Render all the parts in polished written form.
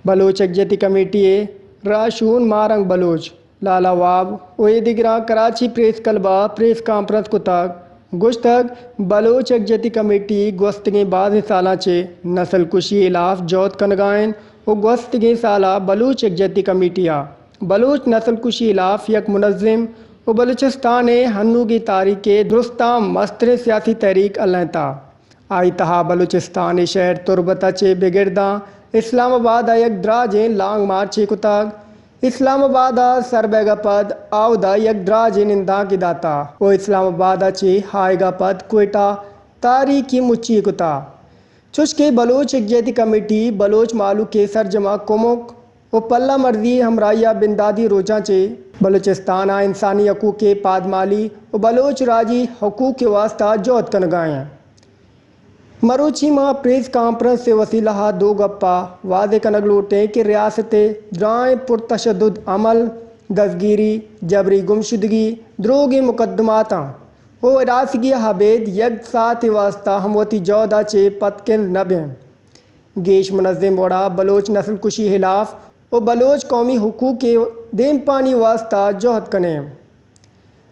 بلوچ یکجہتی committee راشون morning Baloch لالا واب اوے دیگراں Karachi press کلبہ press conference کو تک گشتگ بلوچ یکجہتی کمیٹی گوستگیں بعض سالاں چے نسل کشی خلاف جوت کنگائن و گوستگیں سالہ بلوچ یکجہتی کمیٹیاں بلوچ نسل کشی خلاف یک منظم و بلوچستان ہنوگی تاریخ درستاں مستر سیاسی تحریک التا آئی تہا بلوچستان شہر تربتہ چے بگرداں اسلام آباد یک دراجیں لانگ مارچے کتاگ اسلام آباد سربے گا پد آودہ یک دراجیں ننداں کی داتا و اسلام آباد چے ہائے گا پد کوئٹہ تاریخی مچی کتا چشکے بلوچ یکجہتی کمیٹی بلوچ مالو کے سرجمہ کمک و پلہ مرضی ہمراہیہ بندادی روچاں چے بلوچستان انسانی حقوق کے پادمالی و بلوچ راجی حقوق کے واسطہ جوت کنگائیں مروچی ماہ پریس کانفرنس سے وسیلہ دو گپا واضح کنگ لوٹیں کہ ریاست درائیں پرتشدد عمل دستگیری جبری گمشدگی دروگی مقدماتاں و ہراسگی حبید یک ساتھ واسطہ ہموتی جودہ چے پتکن نبیں گیش منظم وڑا بلوچ نسل کشی خلاف و بلوچ قومی حقوق کے دیم پانی واسطہ جوہد کنیں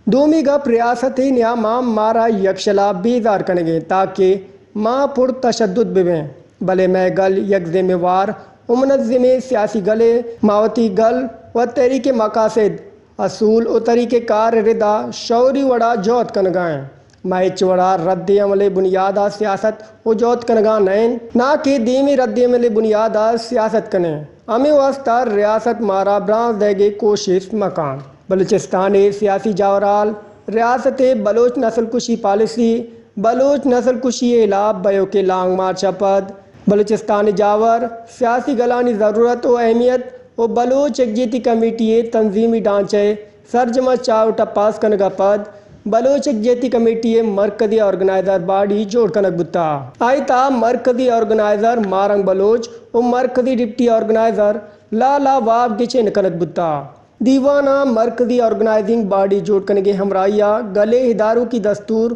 دومی گپ ریاست نیا مارا یکشلا بیدار کنگیں تاکہ ماں پر تشدد ببیں بلے میں گل یک ذمہ وار و منظم سیاسی گلے ماوتی گل و تحریک مقاصد اصول و طریقہ کار ردا شعوری وڑا جوت کنگائیں مائچ وڑا رد عمل بنیادہ سیاست و جوت کنگاں نین نہ کہ دیمی رد عمل بنیادہ سیاست کنیں ہمیں واسطہ ریاست مارا برانز دے گے کوشش مکان بلوچستان سیاسی جاورال ریاست بلوچ نسل کشی پالیسی بلوچ نسل کشی خلاف بیو کے لانگ مارچ پد بلوچستان جاور سیاسی گلانی ضرورت و اہمیت و بلوچ یکجہتی کمیٹی تنظیمی ڈھانچے سرجمہ چاو ٹپاس کنگا پد بلوچ یکجہتی کمیٹی مرکزی آرگنائزر باڈی جوڑ کنگ بتا آئی تا مرکزی آرگنائزر مارنگ بلوچ و مرکزی ڈپٹی آرگنائزر لالا واب گچن کنگ بتا دیوانہ مرکزی آرگنائزنگ باڈی جوڑ کنگے ہمراہیہ گلے اداروں کی دستور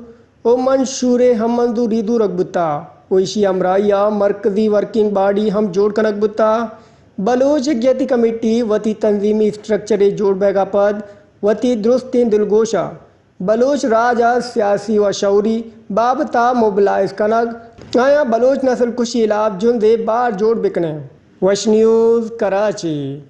و منشور ہم منظوری دو رکھ بتا ویشی ہمراہیہ مرکزی ورکنگ باڈی ہم جوڑ کنگ بتا بلوچ یکجہتی کمیٹی وتی تنظیمی اسٹرکچر جوڑ بیگا پد وتی درستین دلگوشہ بلوچ راجہ سیاسی و شعوری بابتا موبلائز کنگ آیا بلوچ نسل کشی خلاف جندے بار جوڑ بکنے وش نیوز کراچی۔